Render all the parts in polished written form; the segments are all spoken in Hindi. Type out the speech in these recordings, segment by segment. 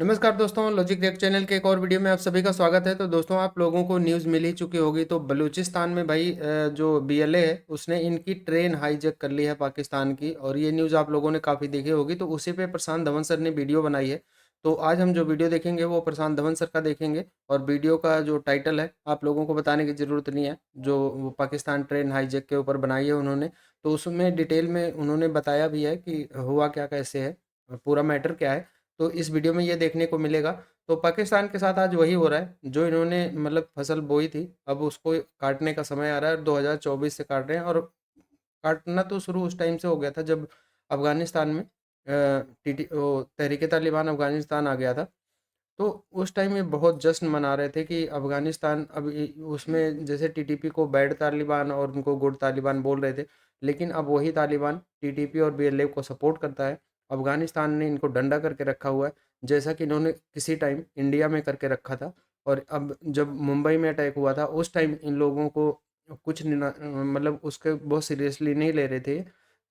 नमस्कार दोस्तों, लॉजिक रिएक्ट चैनल के एक और वीडियो में आप सभी का स्वागत है। तो दोस्तों आप लोगों को न्यूज़ मिल ही चुकी होगी। तो बलूचिस्तान में भाई जो बीएलए है उसने इनकी ट्रेन हाईजैक कर ली है पाकिस्तान की, और ये न्यूज़ आप लोगों ने काफ़ी देखी होगी। तो उसी पे प्रशांत धवन सर ने वीडियो बनाई है। तो आज हम जो वीडियो देखेंगे वो प्रशांत धवन सर का देखेंगे, और वीडियो का जो टाइटल है आप लोगों को बताने की ज़रूरत नहीं है, जो वो पाकिस्तान ट्रेन हाईजैक के ऊपर बनाई है उन्होंने। तो उसमें डिटेल में उन्होंने बताया भी है कि हुआ क्या, कैसे है, पूरा मैटर क्या है। तो इस वीडियो में ये देखने को मिलेगा। तो पाकिस्तान के साथ आज वही हो रहा है जो इन्होंने मतलब फसल बोई थी, अब उसको काटने का समय आ रहा है। 2024 से काट रहे हैं, और काटना तो शुरू उस टाइम से हो गया था जब अफ़गानिस्तान में टीटी वो तहरीक-ए-तालिबान अफ़गानिस्तान आ गया था। तो उस टाइम में बहुत जश्न मना रहे थे कि अफ़गानिस्तान अब उसमें जैसे टीटीपी को बैड तालिबान और उनको गुड तालिबान बोल रहे थे, लेकिन अब वही तालिबान टीटीपी और बीएलए को सपोर्ट करता है। अफ़गानिस्तान ने इनको डंडा करके रखा हुआ है, जैसा कि इन्होंने किसी टाइम इंडिया में करके रखा था। और अब जब मुंबई में अटैक हुआ था उस टाइम इन लोगों को कुछ मतलब उसके बहुत सीरियसली नहीं ले रहे थे।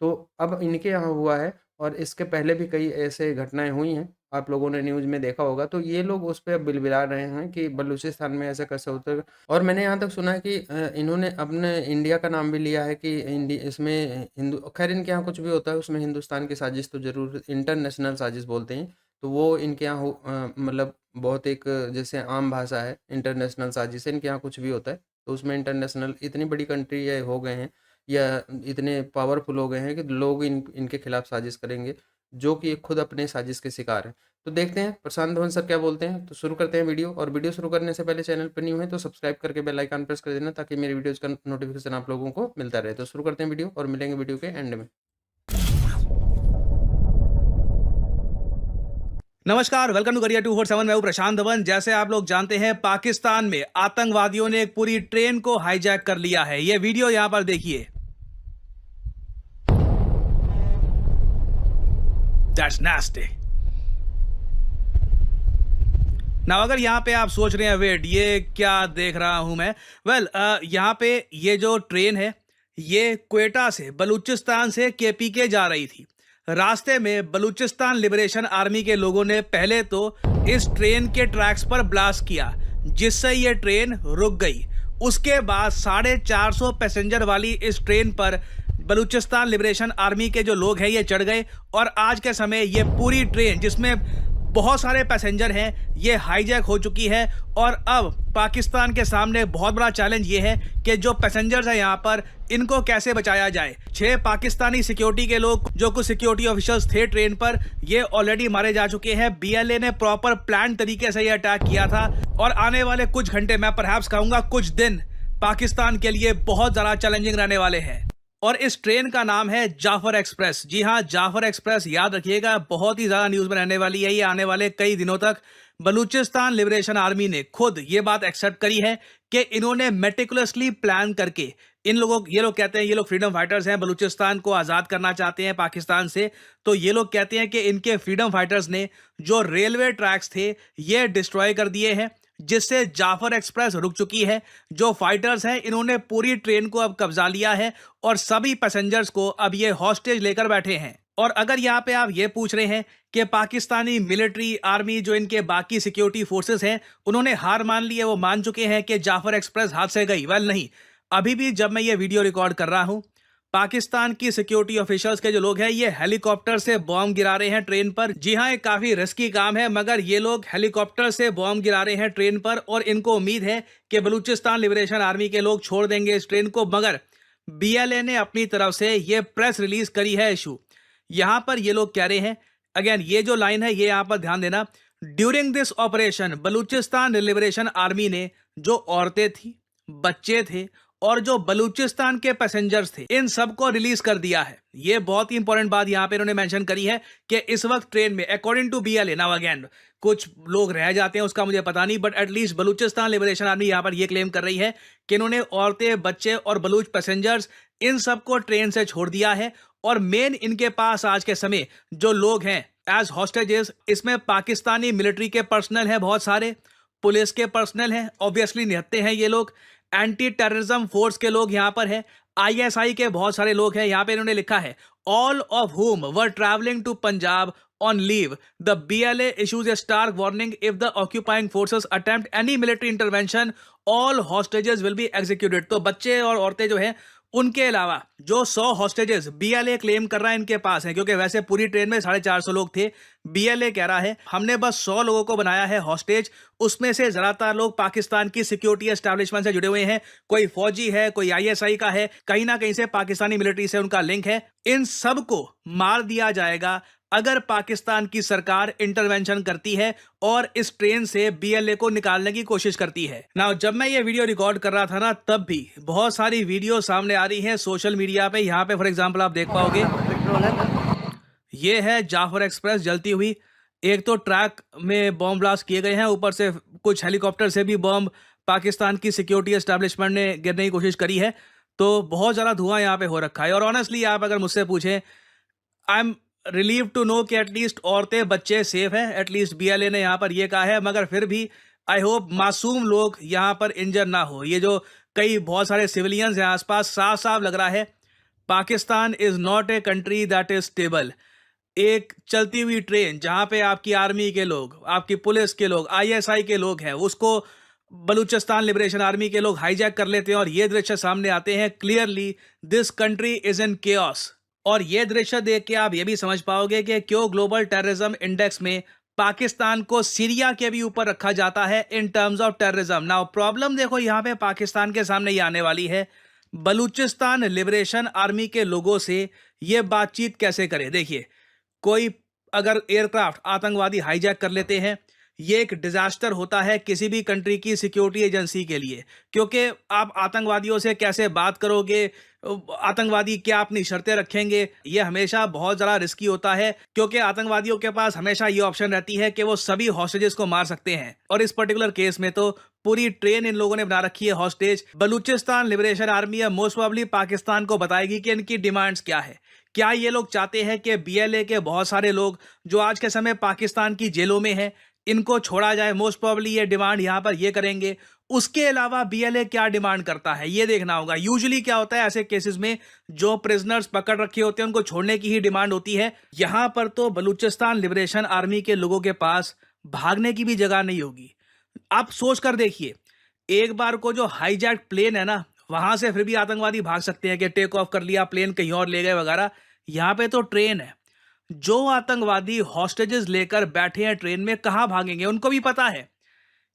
तो अब इनके यहाँ हुआ है, और इसके पहले भी कई ऐसे घटनाएं हुई हैं, आप लोगों ने न्यूज़ में देखा होगा। तो ये लोग उस पे अब बिलबिला रहे हैं कि बलूचिस्तान में ऐसा कैसे होता है। और मैंने यहाँ तक सुना है कि इन्होंने अपने इंडिया का नाम भी लिया है कि इसमें हिंदू, खैर इनके यहाँ कुछ भी होता है उसमें हिंदुस्तान की साजिश तो ज़रूर इंटरनेशनल साजिश बोलते हैं। तो वो इनके यहाँ मतलब बहुत एक जैसे आम भाषा है इंटरनेशनल साजिश, इनके यहाँ कुछ भी होता है तो उसमें इंटरनेशनल, इतनी बड़ी कंट्री ये हो गए हैं या इतने पावरफुल हो गए हैं कि लोग इनके खिलाफ साजिश करेंगे, जो कि ये खुद अपने साजिश के शिकार हैं। तो देखते हैं प्रशांत धवन सर क्या बोलते हैं। तो शुरू करते हैं वीडियो, और वीडियो शुरू करने से पहले चैनल पर न्यू है तो सब्सक्राइब करके बेल आइकन प्रेस कर देना, ताकि मेरी वीडियोज़ का नोटिफिकेशन आप लोगों को मिलता रहे। तो शुरू करते हैं वीडियो, और मिलेंगे वीडियो के एंड में। नमस्कार, वेलकम टू करियर 247। मैं हूं प्रशांत धवन। जैसे आप लोग जानते हैं, पाकिस्तान में आतंकवादियों ने एक पूरी ट्रेन को हाईजैक कर लिया है। ये वीडियो यहां पर देखिए। That's nasty. ना अगर यहाँ पे आप सोच रहे हैं वेट ये क्या देख रहा हूं मैं, यहाँ पे ये जो ट्रेन है ये क्वेटा से बलूचिस्तान से केपीके जा रही थी। रास्ते में बलूचिस्तान लिबरेशन आर्मी के लोगों ने पहले तो इस ट्रेन के ट्रैक्स पर ब्लास्ट किया, जिससे ये ट्रेन रुक गई। उसके बाद 450 पैसेंजर वाली इस ट्रेन पर बलूचिस्तान लिबरेशन आर्मी के जो लोग हैं ये चढ़ गए, और आज के समय ये पूरी ट्रेन जिसमें बहुत सारे पैसेंजर हैं ये हाईजैक हो चुकी है। और अब पाकिस्तान के सामने बहुत बड़ा चैलेंज ये है कि जो पैसेंजर्स हैं यहाँ पर इनको कैसे बचाया जाए। 6 पाकिस्तानी सिक्योरिटी के लोग, जो कुछ सिक्योरिटी ऑफिसर्स थे ट्रेन पर, ये ऑलरेडी मारे जा चुके हैं। बीएलए ने प्रॉपर प्लान तरीके से ये अटैक किया था, और आने वाले कुछ घंटे, मैं परहैप्स कहूंगा कुछ दिन, पाकिस्तान के लिए बहुत ज़्यादा चैलेंजिंग रहने वाले हैं। और इस ट्रेन का नाम है जाफर एक्सप्रेस। जी हाँ, जाफर एक्सप्रेस, याद रखिएगा, बहुत ही ज़्यादा न्यूज़ में रहने वाली है ये आने वाले कई दिनों तक। बलूचिस्तान लिबरेशन आर्मी ने खुद ये बात एक्सेप्ट करी है कि इन्होंने मेटिकुलसली प्लान करके, ये लोग कहते हैं, ये लोग फ्रीडम फाइटर्स हैं, बलूचिस्तान को आज़ाद करना चाहते हैं पाकिस्तान से। तो ये लोग कहते हैं कि इनके फ्रीडम फाइटर्स ने जो रेलवे ट्रैक्स थे ये डिस्ट्रॉय कर दिए हैं, जिससे जाफर एक्सप्रेस रुक चुकी है। जो फाइटर्स हैं इन्होंने पूरी ट्रेन को अब कब्जा लिया है, और सभी पैसेंजर्स को अब ये हॉस्टेज लेकर बैठे हैं। और अगर यहाँ पे आप ये पूछ रहे हैं कि पाकिस्तानी मिलिट्री आर्मी, जो इनके बाकी सिक्योरिटी फोर्सेस हैं, उन्होंने हार मान ली है, वो मान चुके हैं कि जाफर एक्सप्रेस हाथ से गई, वेल नहीं। अभी भी जब मैं ये वीडियो रिकॉर्ड कर रहा हूँ, पाकिस्तान की सिक्योरिटी ऑफिसर्स के जो लोग हैं ये हेलीकॉप्टर से बॉम्ब गिरा रहे हैं ट्रेन पर। जी हाँ, एक काफी रिस्की काम है, मगर ये लोग हेलीकॉप्टर से बॉम्ब गिरा रहे हैं ट्रेन पर, और इनको उम्मीद है कि बलूचिस्तान लिबरेशन आर्मी के लोग छोड़ देंगे इस ट्रेन को। मगर बीएलए ने अपनी तरफ से ये प्रेस रिलीज करी है इशू। यहां पर ये लोग कह रहे हैं, अगेन ये जो लाइन है ये यहां पर ध्यान देना, during this operation Balochistan Liberation army ने जो औरतें थी, बच्चे थे, और जो बलूचिस्तान के पैसेंजर्स थे, इन सबको रिलीज कर दिया है। ये बहुत ही इंपॉर्टेंट बात यहां पे इन्होंने मेंशन करी है कि इस वक्त ट्रेन में, according to BLA, now again कुछ लोग रह जाते हैं उसका मुझे पता नहीं, but at least Balochistan Liberation Army यहां पर ये क्लेम कर रही है कि इन्होंने औरतें, बच्चे और बलूच पैसेंजर्स, इन सबको ट्रेन से छोड़ दिया है। और मेन इनके पास आज के समय जो लोग हैं एज हॉस्टेजेस, इसमें पाकिस्तानी मिलिट्री के पर्सनल हैं, बहुत सारे पुलिस के पर्सनल हैं, ऑब्वियसली निहत्ते हैं ये लोग, एंटी टेररिज्म फोर्स के लोग यहाँ पर हैं, आईएसआई के बहुत सारे लोग हैं। यहाँ पे इन्होंने लिखा है, all of whom were travelling to Punjab on leave. The BLA issues a stark warning: if the occupying forces attempt any military intervention, all hostages will be executed. तो बच्चे और औरतें जो हैं उनके अलावा जो 100 हॉस्टेजेस BLA क्लेम कर रहा है इनके पास है, क्योंकि वैसे पूरी ट्रेन में 450 लोग थे। BLA कह रहा है हमने बस 100 लोगों को बनाया है हॉस्टेज, उसमें से ज्यादातर लोग पाकिस्तान की सिक्योरिटी एस्टैब्लिशमेंट से जुड़े हुए हैं, कोई फौजी है, कोई ISI का है, कहीं ना कहीं से पाकिस्तानी मिलिट्री से उनका लिंक है। इन सबको मार दिया जाएगा अगर पाकिस्तान की सरकार इंटरवेंशन करती है और इस ट्रेन से BLA को निकालने की कोशिश करती है। नाउ जब मैं ये वीडियो रिकॉर्ड कर रहा था ना, तब भी बहुत सारी वीडियो सामने आ रही हैं सोशल मीडिया पे। यहाँ पे फॉर एग्जांपल आप देख पाओगे, ये है जाफर एक्सप्रेस जलती हुई। एक तो ट्रैक में बॉम्ब ब्लास्ट किए गए हैं, ऊपर से कुछ हेलीकॉप्टर से भी बॉम्ब पाकिस्तान की सिक्योरिटी एस्टैब्लिशमेंट ने गिरने की कोशिश करी है। तो बहुत ज़्यादा धुआं यहाँ पे हो रखा है। और ऑनेस्टली आप अगर मुझसे पूछें, I am relieved to know कि एटलीस्ट औरतें बच्चे सेफ हैं, एटलीस्ट BLA ने यहाँ पर ये कहा है। मगर फिर भी आई होप मासूम लोग यहाँ पर इंजर ना हो। ये जो कई बहुत सारे सिविलियंस हैं आसपास, साफ साफ लग रहा है Pakistan is not a country that is stable. एक चलती हुई ट्रेन जहाँ पे आपकी आर्मी के लोग, आपकी पुलिस के लोग, ISI के लोग हैं, उसको बलूचिस्तान लिबरेशन आर्मी के लोग हाईजैक कर लेते हैं और ये दृश्य सामने आते हैं। Clearly this country is in chaos. और ये दृश्य देख के आप ये भी समझ पाओगे कि क्यों ग्लोबल टेररिज्म इंडेक्स में पाकिस्तान को सीरिया के भी ऊपर रखा जाता है in terms of terrorism. Now problem देखो यहाँ पे पाकिस्तान के सामने ये आने वाली है, बलूचिस्तान लिबरेशन आर्मी के लोगों से ये बातचीत कैसे करे। देखिए, कोई अगर एयरक्राफ्ट आतंकवादी हाईजैक कर लेते हैं, ये एक डिजास्टर होता है किसी भी कंट्री की सिक्योरिटी एजेंसी के लिए, क्योंकि आप आतंकवादियों से कैसे बात करोगे, आतंकवादी क्या अपनी शर्तें रखेंगे, ये हमेशा बहुत ज़्यादा रिस्की होता है। क्योंकि आतंकवादियों के पास हमेशा ये ऑप्शन रहती है कि वो सभी हॉस्टेजेस को मार सकते हैं। और इस पर्टिकुलर केस में तो पूरी ट्रेन इन लोगों ने बना रखी है हॉस्टेज। बलूचिस्तान लिबरेशन आर्मी या मोस्ट प्रोबेबली पाकिस्तान को बताएगी कि इनकी डिमांड्स क्या है। क्या ये लोग चाहते हैं कि BLA के बहुत सारे लोग जो आज के समय पाकिस्तान की जेलों में हैं, इनको छोड़ा जाए? मोस्ट प्रोबेबली ये डिमांड यहाँ पर ये करेंगे। उसके अलावा BLA क्या डिमांड करता है ये देखना होगा। यूजुअली क्या होता है ऐसे केसेस में, जो प्रिजनर्स पकड़ रखे होते हैं उनको छोड़ने की ही डिमांड होती है। यहाँ पर तो बलूचिस्तान लिबरेशन आर्मी के लोगों के पास भागने की भी जगह नहीं होगी। आप सोच कर देखिए, एक बार को जो हाईजैक प्लेन है ना, वहां से फिर भी आतंकवादी भाग सकते हैं कि टेक ऑफ कर लिया, प्लेन कहीं और ले गए वगैरह। यहाँ पे तो ट्रेन है, जो आतंकवादी हॉस्टेजेस लेकर बैठे हैं ट्रेन में, कहाँ भागेंगे? उनको भी पता है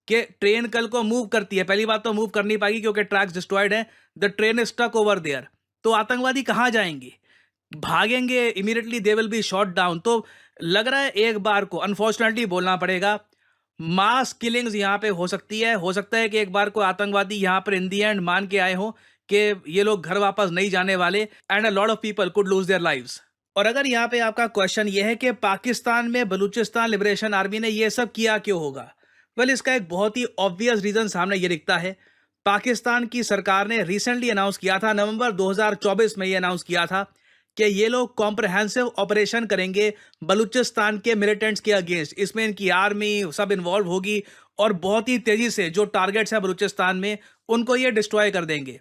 कि ट्रेन कल को मूव करती है। पहली बात तो मूव कर नहीं पाएगी क्योंकि ट्रैक्स डिस्ट्रॉयड है, the train is stuck over there. तो आतंकवादी कहाँ जाएंगे? भागेंगे, immediately they will be shot down. तो लग रहा है एक बार को अनफॉर्चुनेटली बोलना पड़ेगा, मास किलिंग्स यहाँ पे हो सकती है। हो सकता है कि एक बार को आतंकवादी यहाँ पर इन दी एंड मान के आए हो कि ये लोग घर वापस नहीं जाने वाले, and a lot of people could lose their lives. और अगर यहाँ पे आपका क्वेश्चन ये है कि पाकिस्तान में बलूचिस्तान लिबरेशन आर्मी ने ये सब किया क्यों होगा, वेल इसका एक बहुत ही ऑब्वियस रीजन सामने ये दिखता है। पाकिस्तान की सरकार ने रिसेंटली अनाउंस किया था, नवंबर 2024 में ये अनाउंस किया था कि ये लोग कॉम्प्रहेंसिव ऑपरेशन करेंगे बलूचिस्तान के मिलिटेंट्स के अगेंस्ट। इसमें इनकी आर्मी सब इन्वॉल्व होगी और बहुत ही तेजी से जो टारगेट्स है बलूचिस्तान में उनको ये डिस्ट्रॉय कर देंगे।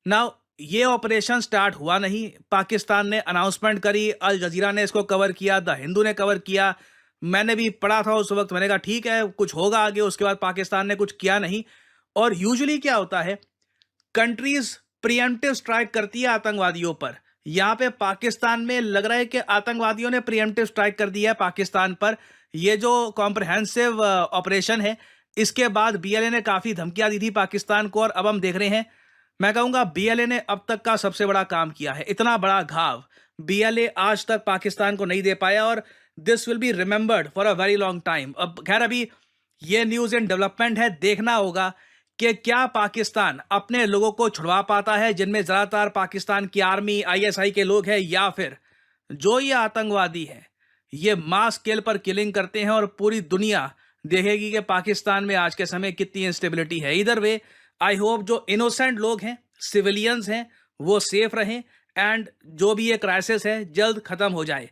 नाउ ये ऑपरेशन स्टार्ट हुआ नहीं, पाकिस्तान ने अनाउंसमेंट करी, अल जजीरा ने इसको कवर किया, द हिंदू ने कवर किया, मैंने भी पढ़ा था उस वक्त, मैंने कहा ठीक है कुछ होगा आगे। उसके बाद पाकिस्तान ने कुछ किया नहीं। और यूजुअली क्या होता है, कंट्रीज प्रीएम्प्टिव स्ट्राइक करती है आतंकवादियों पर। यहाँ पे पाकिस्तान में लग रहा है कि आतंकवादियों ने प्रीएम्प्टिव स्ट्राइक कर दिया है पाकिस्तान पर। ये जो कॉम्प्रहेंसिव ऑपरेशन है, इसके बाद BLA ने काफ़ी धमकियाँ दी थी पाकिस्तान को, और अब हम देख रहे हैं, मैं कहूँगा BLA ने अब तक का सबसे बड़ा काम किया है। इतना बड़ा घाव BLA आज तक पाकिस्तान को नहीं दे पाया, और this will be remembered for a very long time. अब खैर अभी ये न्यूज़ इन डेवलपमेंट है, देखना होगा कि क्या पाकिस्तान अपने लोगों को छुड़वा पाता है, जिनमें ज़्यादातर पाकिस्तान की आर्मी ISI के लोग हैं, या फिर जो ये आतंकवादी हैं ये मास स्केल पर किलिंग करते हैं और पूरी दुनिया देखेगी कि पाकिस्तान में आज के समय कितनी इंस्टेबिलिटी है। इधर वे आई होप जो इनोसेंट लोग हैं, सिविलियंस हैं, वो सेफ रहें, एंड जो भी ये क्राइसिस है जल्द खत्म हो जाए।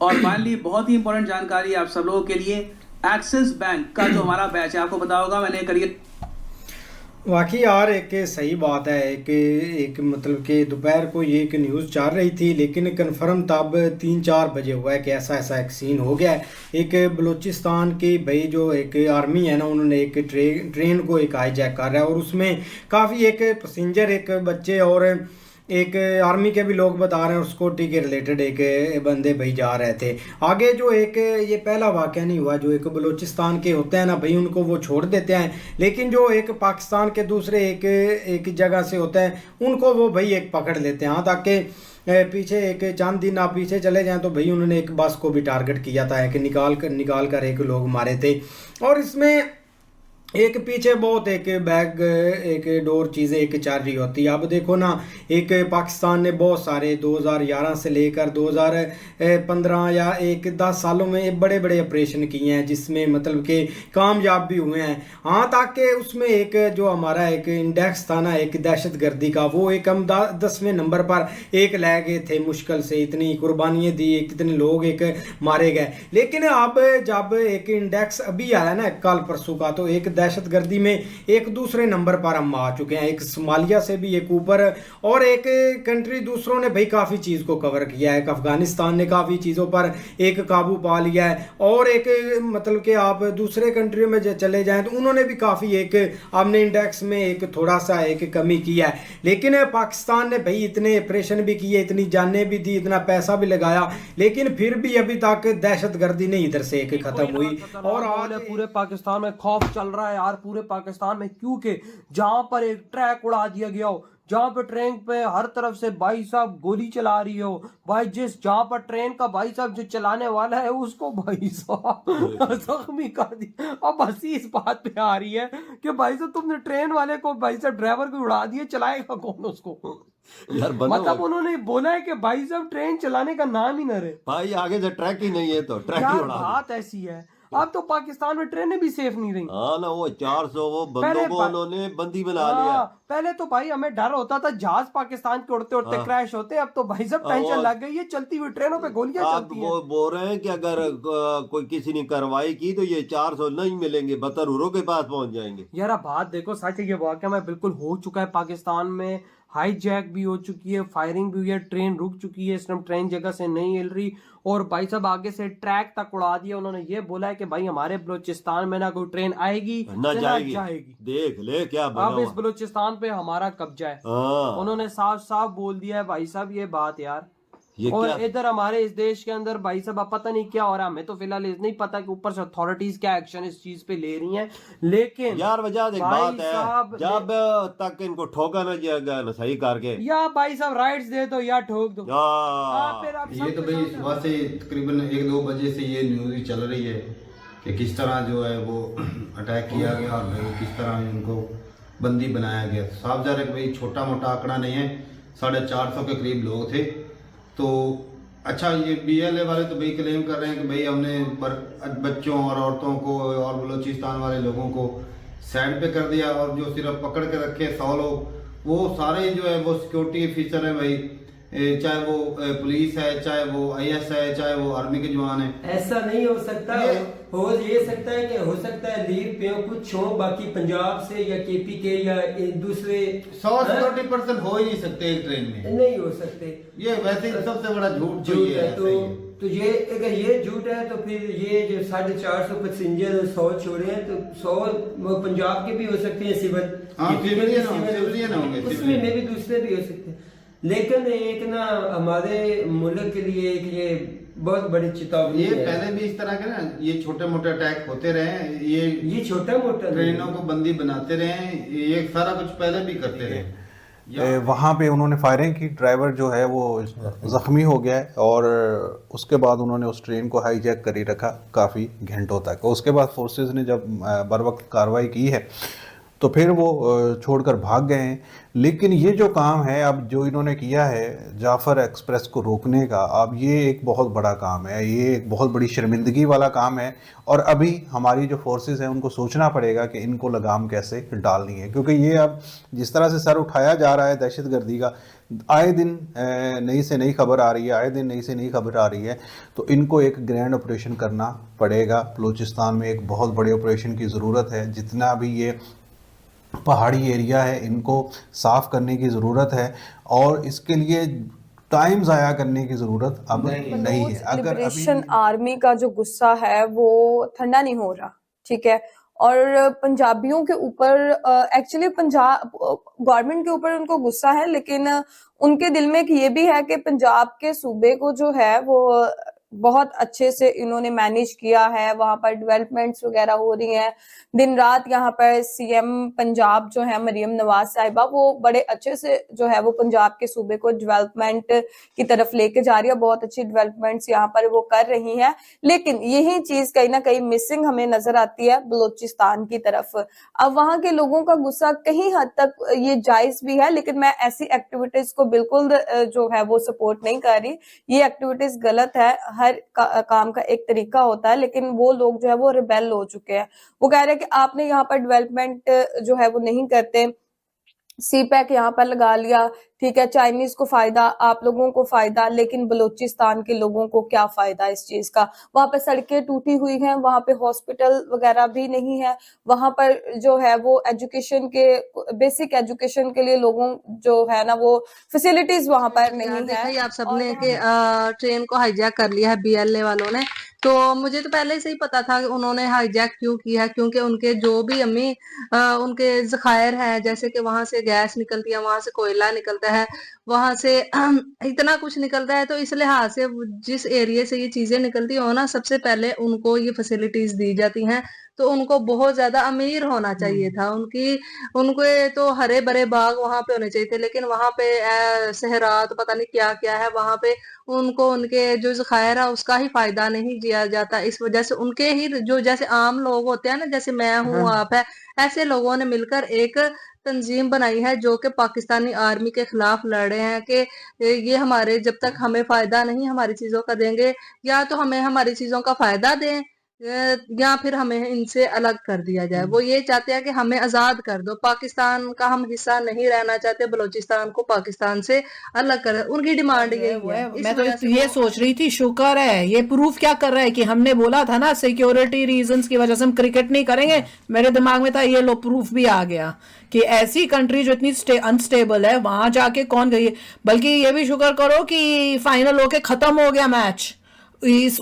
और फाइनली बहुत ही इंपॉर्टेंट जानकारी आप सब लोगों के लिए, एक्सिस बैंक का जो हमारा बैच है, आपको पता होगा मैंने करीब वाकई यार एक सही बात है। एक मतलब कि दोपहर को ये एक न्यूज़ चल रही थी, लेकिन कंफर्म तब 3-4 बजे हुआ है कि ऐसा ऐसा एक सीन हो गया है। एक बलूचिस्तान की भाई जो एक आर्मी है ना, उन्होंने एक ट्रेन को एक हाईजैक कर रहा है, और उसमें काफ़ी एक पैसेंजर, एक बच्चे और एक आर्मी के भी लोग बता रहे हैं, और सिक्योरिटी के रिलेटेड एक बंदे भाई जा रहे थे आगे। जो एक ये पहला वाक़या नहीं हुआ, जो एक बलूचिस्तान के होते हैं ना भाई, उनको वो छोड़ देते हैं, लेकिन जो एक पाकिस्तान के दूसरे एक जगह से होते हैं, उनको वो भाई एक पकड़ लेते हैं। हाँ, ताकि पीछे एक चंद दिन आप पीछे चले जाएं तो भाई उन्होंने एक बस को भी टारगेट किया था, कि निकाल कर एक लोग मारे थे। और इसमें एक पीछे बहुत एक बैग एक डोर चीज़ें एक चल रही होती है। अब देखो ना, एक पाकिस्तान ने बहुत सारे 2011 से लेकर 2015 या एक 10 सालों में एक बड़े बड़े ऑपरेशन किए हैं, जिसमें मतलब कि कामयाब भी हुए हैं। हाँ, ताकि उसमें एक जो हमारा एक इंडेक्स था ना एक दहशतगर्दी का, वो एक हम 10वें नंबर पर एक ले गए थे मुश्किल से। इतनी कुर्बानियाँ दी, कितने लोग एक मारे गए। लेकिन अब जब एक इंडेक्स अभी आया ना कल परसों का, तो एक दहशतगर्दी में एक दूसरे नंबर पर हम आ चुके हैं। एक सोमालिया से भी एक ऊपर, और एक कंट्री दूसरों ने भाई काफ़ी चीज़ को कवर किया है। अफगानिस्तान ने काफ़ी चीज़ों पर एक काबू पा लिया है, और एक मतलब कि आप दूसरे कंट्रियों में चले जाएं तो उन्होंने भी काफ़ी एक अपने इंडेक्स में एक थोड़ा सा एक कमी किया है। लेकिन पाकिस्तान ने भाई इतने ऑपरेशन भी किए, इतनी जानें भी दी, इतना पैसा भी लगाया, लेकिन फिर भी अभी तक दहशतगर्दी नहीं इधर से एक खत्म हुई। और आज पूरे पाकिस्तान में खौफ चल रहा है यार, पूरे पाकिस्तान में, क्योंकि जहां पर एक ट्रैक उड़ा दिया गया हो, जहां पर ट्रेन पे हर तरफ से भाई साहब गोली चला रही हो भाई, जहां पर ट्रेन का भाई साहब जो चलाने वाला है उसको भाई साहब जख्मी कर दिया। अब हंसी इस बात पे आ रही है कि भाई साहब तुमने ट्रेन वाले को भाई साहब ड्राइवर को उड़ा दिया, चलाएगा कौन उसको यार मतलब उन्होंने बोला है कि भाई साहब ट्रेन चलाने का नाम ही न रहे भाई, आगे से ट्रैक ही नहीं है तो ट्रैक ही यार, उड़ा दे। बात ऐसी है अब तो पाकिस्तान में ट्रेनें भी सेफ नहीं रही। हाँ ना, वो 400 वो बंदों को उन्होंने बंदी बना लिया। पहले तो भाई हमें डर होता था जहाज पाकिस्तान के उड़ते उड़ते क्रैश होते, अब तो भाई सब टेंशन लग गई है, चलती हुई ट्रेनों पे गोलियां चलती हैं। वो बोल रहे हैं कि अगर कोई किसी ने कार्रवाई की तो ये 400 नहीं मिलेंगे, बतरूरों के पास पहुंच जाएंगे। यार अब बात देखो, सच है, ये वाकया में बिल्कुल हो चुका है पाकिस्तान में। हाईजैक भी हो चुकी है, फायरिंग भी हुई है, ट्रेन रुक चुकी है, इस टाइम ट्रेन जगह से नहीं हिल रही, और भाई साहब आगे से ट्रैक तक उड़ा दिया। उन्होंने ये बोला है कि भाई हमारे बलूचिस्तान में ना कोई ट्रेन आएगी ना जाएगी। देख ले क्या बना अब इस बलूचिस्तान पे हमारा कब्जा है। उन्होंने साफ साफ बोल दिया है भाई साहब ये बात यार। और इधर हमारे इस देश के अंदर भाई साहब अब पता नहीं क्या हो रहा है, हमें तो फिलहाल नहीं पता कि ऊपर से अथॉरिटीज क्या एक्शन इस चीज पे ले रही हैं। लेकिन यार वजह एक बात है, जब तक इनको ठोका ना जाएगा ना सही करके, या भाई साहब राइट्स दे दो या ठोक दो। ये तो भाई सुबह से तकरीबन 1-2 बजे से ये न्यूज ही चल रही है कि किस तरह जो है वो अटैक किया गया, और भाई किस तरह इनको बंदी बनाया गया। साफ जा रहा है कि भाई छोटा मोटा आंकड़ा नहीं है, 450 के करीब लोग थे। तो अच्छा, ये BLA वाले तो भाई क्लेम कर रहे हैं कि भाई हमने बच्चों और औरतों को और बलूचिस्तान वाले लोगों को साइड पे कर दिया, और जो सिर्फ पकड़ के रखे 100 लोग, वो सारे जो है वो सिक्योरिटी ऑफिसर है भाई, चाहे वो पुलिस है, चाहे वो IS है, चाहे वो आर्मी के जवान है। ऐसा नहीं हो सकता। हो ये सकता है कि हो सकता है लीड पे कुछ हो, बाकी पंजाब से या KP के या दूसरे 100-150% हो ही नहीं सकते एक ट्रेन में, नहीं हो सकते। ये वैसे ही सबसे बड़ा झूठ है। तो ये अगर ये झूठ है तो फिर ये जो 450 पैसेंजर 100 छोड़े हैं, तो 100 पंजाब के भी हो सकते हैं, सिविलियन होंगे, उसमें में भी दूसरे भी हो सकते हैं। लेकिन एक ना हमारे मुल्क के लिए एक ये बहुत बड़ी चेतावनी है। पहले भी इस तरह के ना ये छोटे मोटे अटैक होते रहे, ये छोटा मोटा ट्रेनों को बंदी बनाते रहे, ये सारा कुछ पहले भी करते रहे। वहाँ पे उन्होंने फायरिंग की, ड्राइवर जो है वो ज़ख्मी हो गया है, और उसके बाद उन्होंने उस ट्रेन को हाईजैक कर ही रखा काफ़ी घंटों तक। उसके बाद फोर्सेस ने जब बर वक्त कार्रवाई की है तो फिर वो छोड़कर भाग गए हैं। लेकिन ये जो काम है अब जो इन्होंने किया है जाफ़र एक्सप्रेस को रोकने का, अब ये एक बहुत बड़ा काम है, ये एक बहुत बड़ी शर्मिंदगी वाला काम है। और अभी हमारी जो फोर्सेस हैं उनको सोचना पड़ेगा कि इनको लगाम कैसे डालनी है, क्योंकि ये अब जिस तरह से सर उठाया जा रहा है दहशतगर्दी का, आए दिन नई से नई खबर आ रही है, आए दिन नई से नई खबर आ रही है, तो इनको एक ग्रैंड ऑपरेशन करना पड़ेगा। बलूचिस्तान में एक बहुत बड़े ऑपरेशन की ज़रूरत है। जितना भी ये पहाड़ी एरिया है, इनको साफ़ करने की ज़रूरत है और इसके लिए टाइम ज़ाया करने की ज़रूरत अब नहीं है। अगर अभी लिबरेशन आर्मी का जो गुस्सा है वो ठंडा नहीं हो रहा, ठीक है। और पंजाबियों के ऊपर एक्चुअली पंजाब गवर्नमेंट के ऊपर उनको गुस्सा है, लेकिन उनके दिल में एक ये भी है कि पंजाब के सूबे को जो है वो बहुत अच्छे से इन्होंने मैनेज किया है, वहां पर डेवलपमेंट्स वगैरह हो रही हैं। दिन रात यहाँ पर सीएम पंजाब जो है मरियम नवाज साहिबा, वो बड़े अच्छे से जो है वो पंजाब के सूबे को डेवलपमेंट की तरफ लेके जा रही है, बहुत अच्छी डेवलपमेंट्स यहाँ पर वो कर रही है। लेकिन यही चीज कहीं ना कहीं मिसिंग हमें नजर आती है बलूचिस्तान की तरफ। अब वहां के लोगों का गुस्सा कहीं हद तक ये जायज भी है, लेकिन मैं ऐसी एक्टिविटीज को बिल्कुल जो है वो सपोर्ट नहीं कर रही। ये एक्टिविटीज गलत है, हर काम का एक तरीका होता है, लेकिन वो लोग जो है वो रिबेल हो चुके हैं। वो कह रहे हैं कि आपने यहाँ पर डेवलपमेंट जो है वो नहीं करते, सी पैक यहाँ पर लगा लिया, ठीक है, चाइनीज को फायदा, आप लोगों को फायदा, लेकिन बलूचिस्तान के लोगों को क्या फायदा इस चीज का। वहां पे सड़कें टूटी हुई हैं, वहां पे हॉस्पिटल वगैरह भी नहीं है, वहां पर जो है वो एजुकेशन के बेसिक एजुकेशन के लिए लोगों जो है ना वो फैसिलिटीज वहां पर नहीं देखा है। ही आप सबने कि ट्रेन को हाईजैक कर लिया है बीएलए वालों ने। तो मुझे तो पहले से ही पता था कि उन्होंने हाईजैक क्यों किया है, क्योंकि उनके जो भी उनके जखायर है, जैसे कि वहां से गैस निकलती है, वहां से कोयला निकलता है, वहां से इतना कुछ निकलता है। तो इस लिहाज से जिस एरिया से ये चीजें निकलती हो ना, सबसे पहले उनको ये फैसिलिटीज दी जाती हैं। तो उनको बहुत ज्यादा अमीर होना चाहिए था। उनको तो हरे भरे बाग वहां पे होने चाहिए थे, लेकिन वहां पे सहरा तो पता नहीं क्या क्या है वहां पे। उनको उनके जो जखायर है उसका ही फायदा नहीं दिया जाता। इस वजह से उनके ही जो जैसे आम लोग होते हैं ना, जैसे मैं हूँ आप है, ऐसे लोगों ने मिलकर एक तंजीम बनाई है जो कि पाकिस्तानी आर्मी के खिलाफ लड़ रहे हैं कि ये हमारे जब तक हमें फायदा नहीं हमारी चीजों का देंगे, या तो हमें हमारी चीजों का फायदा दें या फिर हमें इनसे अलग कर दिया जाए। वो ये चाहते हैं कि हमें आजाद कर दो, पाकिस्तान का हम हिस्सा नहीं रहना चाहते, बलूचिस्तान को पाकिस्तान से अलग कर, उनकी डिमांड यही है। मैं तो ये सोच रही थी, शुक्र है ये प्रूफ क्या कर रहा है कि हमने बोला था ना सिक्योरिटी रीजंस की वजह से हम क्रिकेट नहीं करेंगे। मेरे दिमाग में था ये लो प्रूफ भी आ गया कि ऐसी कंट्री जो इतनी अनस्टेबल है वहां जाके कौन गई। बल्कि ये भी शुक्र करो कि फाइनल होके खत्म हो गया मैच,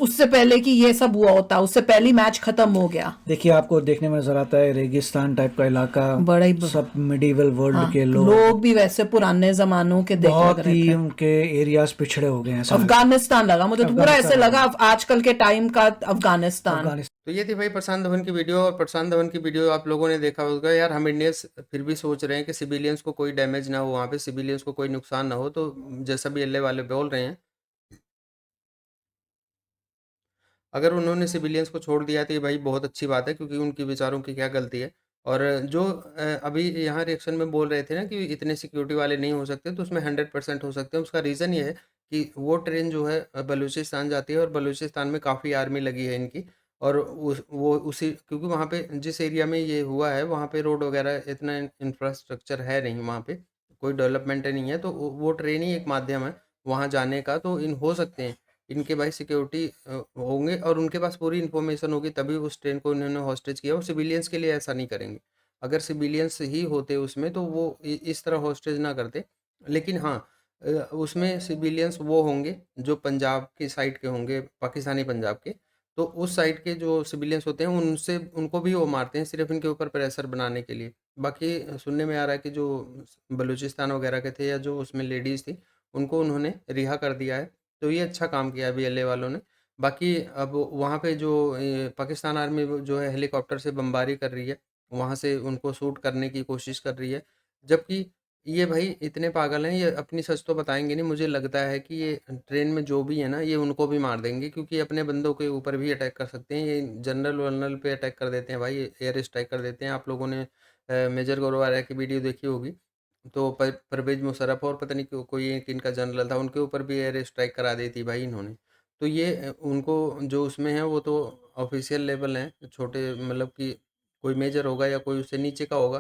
उससे पहले कि ये सब हुआ होता, उससे पहले मैच खत्म हो गया। देखिए आपको देखने में नजर आता है रेगिस्तान टाइप का इलाका, बड़ा ही सब मिडिवल वर्ल्ड के लोग भी वैसे पुराने जमानों के बहुत ही उनके एरियाज पिछड़े हो गए हैं। अफगानिस्तान लगा मुझे, तो पूरा ऐसे लगा आजकल के टाइम का अफगानिस्तान। तो ये थी भाई प्रशांत धवन की वीडियो। और प्रशांत धवन की वीडियो आप लोगों ने देखा होगा यार, हम इंडियंस फिर भी सोच रहे हैं कि सिविलियंस को कोई डैमेज ना हो, वहाँ पे सिविलियंस को कोई नुकसान ना हो। तो जैसा भी एलए वाले बोल रहे हैं, अगर उन्होंने सिविलियंस को छोड़ दिया तो ये भाई बहुत अच्छी बात है, क्योंकि उनकी बेचारों की क्या गलती है। और जो अभी यहाँ रिएक्शन में बोल रहे थे ना कि इतने सिक्योरिटी वाले नहीं हो सकते, तो उसमें 100% हो सकते हैं। उसका रीज़न ये है कि वो ट्रेन जो है बलूचिस्तान जाती है और बलूचिस्तान में काफ़ी आर्मी लगी है इनकी। और वो उसी क्योंकि वहाँ पे जिस एरिया में ये हुआ है वहाँ पे रोड वगैरह इतना इंफ्रास्ट्रक्चर है नहीं, वहाँ पे कोई डेवलपमेंट नहीं है। तो वो ट्रेन ही एक माध्यम है वहाँ जाने का। तो इन हो सकते हैं इनके भाई सिक्योरिटी होंगे और उनके पास पूरी इन्फॉर्मेशन होगी, तभी उस ट्रेन को इन्होंने हॉस्टेज किया। और सिविलियंस के लिए ऐसा नहीं करेंगे। अगर सिविलियंस ही होते उसमें तो वो इस तरह हॉस्टेज ना करते। लेकिन हाँ, उसमें सिविलियंस वो होंगे जो पंजाब की साइड के होंगे, पाकिस्तानी पंजाब के। तो उस साइड के जो सिविलियंस होते हैं उनसे उनको भी वो मारते हैं, सिर्फ इनके ऊपर प्रेशर बनाने के लिए। बाकी सुनने में आ रहा है कि जो बलूचिस्तान वगैरह के थे या जो उसमें लेडीज़ थी उनको उन्होंने रिहा कर दिया है। तो ये अच्छा काम किया है बीएलए वालों ने। बाकी अब वहाँ पे जो पाकिस्तान आर्मी जो है हेलीकॉप्टर से बमबारी कर रही है, वहाँ से उनको शूट करने की कोशिश कर रही है। जबकि ये भाई इतने पागल हैं, ये अपनी सच तो बताएंगे नहीं। मुझे लगता है कि ये ट्रेन में जो भी है ना, ये उनको भी मार देंगे, क्योंकि अपने बंदों के ऊपर भी अटैक कर सकते हैं। ये जनरल वनरल पे अटैक कर देते हैं भाई, एयर स्ट्राइक कर देते हैं। आप लोगों ने मेजर गौरव की वीडियो देखी होगी, तो परवेज मुशर्रफ और पता नहीं कोई एक इनका जनरल था, उनके ऊपर भी एयर स्ट्राइक करा दी थी भाई इन्होंने। तो ये उनको जो उसमें है वो तो ऑफिशियल लेवल हैं, छोटे मतलब कि कोई मेजर होगा या कोई उससे नीचे का होगा,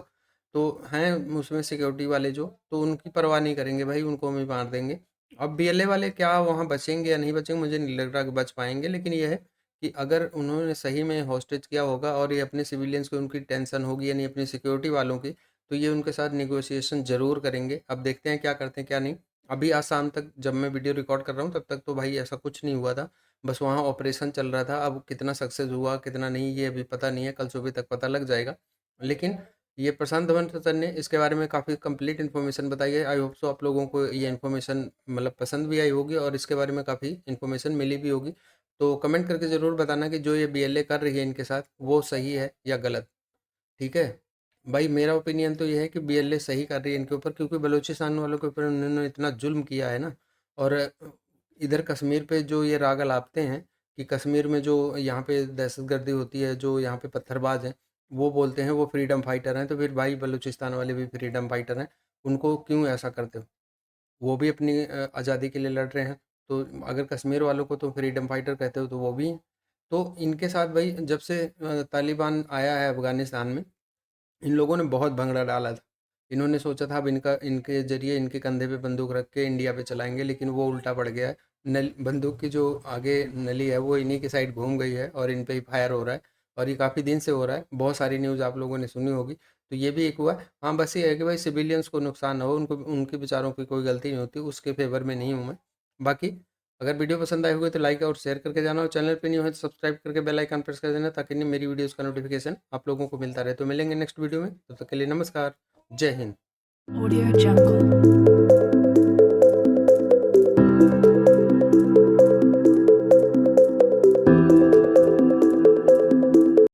तो हैं उसमें सिक्योरिटी वाले जो, तो उनकी परवाह नहीं करेंगे भाई, उनको भी मार देंगे। अब बीएलए वाले क्या वहाँ बचेंगे या नहीं बचेंगे, मुझे नहीं लग रहा कि बच पाएंगे। लेकिन ये है कि अगर उन्होंने सही में हॉस्टेज किया होगा और ये अपने सिविलियंस को उनकी टेंशन होगी, यानी अपनी सिक्योरिटी वालों की, तो ये उनके साथ नेगोशिएशन ज़रूर करेंगे। अब देखते हैं क्या करते हैं क्या नहीं। अभी आज शाम तक जब मैं वीडियो रिकॉर्ड कर रहा हूँ तब तक तो भाई ऐसा कुछ नहीं हुआ था, बस वहाँ ऑपरेशन चल रहा था। अब कितना सक्सेस हुआ कितना नहीं ये अभी पता नहीं है, कल सुबह तक पता लग जाएगा। लेकिन ये प्रशांत धवन सर ने इसके बारे में काफ़ी कंप्लीट इन्फॉर्मेशन बताई है। आई होप सो आप लोगों को ये इन्फॉर्मेशन मतलब पसंद भी आई होगी और इसके बारे में काफ़ी इन्फॉर्मेशन मिली भी होगी। तो कमेंट करके ज़रूर बताना कि जो ये BLA कर रही है इनके साथ वो सही है या गलत। ठीक है भाई, मेरा ओपिनियन तो ये है कि BLA सही कर रही है इनके ऊपर, क्योंकि बलूचिस्तान वालों के ऊपर उन्होंने इतना जुल्म किया है ना। और इधर कश्मीर पे जो ये राग अलापते हैं कि कश्मीर में जो यहाँ पे दहशतगर्दी होती है, जो यहाँ पे पत्थरबाज हैं वो बोलते हैं वो फ्रीडम फाइटर हैं, तो फिर भाई बलूचिस्तान वाले भी फ्रीडम फाइटर हैं, उनको क्यों ऐसा करते हो? वो भी अपनी आज़ादी के लिए लड़ रहे हैं। तो अगर कश्मीर वालों को तो फ्रीडम फाइटर कहते हो तो वो भी हैं। तो इनके साथ भाई जब से तालिबान आया है अफ़गानिस्तान में, इन लोगों ने बहुत भंगड़ा डाला था। इन्होंने सोचा था अब इनके ज़रिए इनके कंधे पे बंदूक रख के इंडिया पे चलाएँगे, लेकिन वो उल्टा पड़ गया है। बंदूक की जो आगे नली है वो इन्हीं की साइड घूम गई है और इन पे ही फायर हो रहा है, और ये काफ़ी दिन से हो रहा है। बहुत सारी न्यूज़ आप लोगों ने सुनी होगी, तो ये भी एक हुआ है। हाँ, बस ये है कि भाई सिविलियंस को नुकसान ना हो, उनको उनके बेचारों की कोई गलती नहीं होती, उसके फेवर में नहीं हूँ मैं। बाकी अगर वीडियो पसंद आई होगी तो लाइक और शेयर करके जाना, और चैनल पे न्यू है तो सब्सक्राइब करके बेल आइकन प्रेस कर देना, ताकि नहीं मेरी वीडियोज़ का नोटिफिकेशन आप लोगों को मिलता रहे। तो मिलेंगे नेक्स्ट वीडियो में, तब तक के लिए नमस्कार, जय हिंद। Audio Jungle.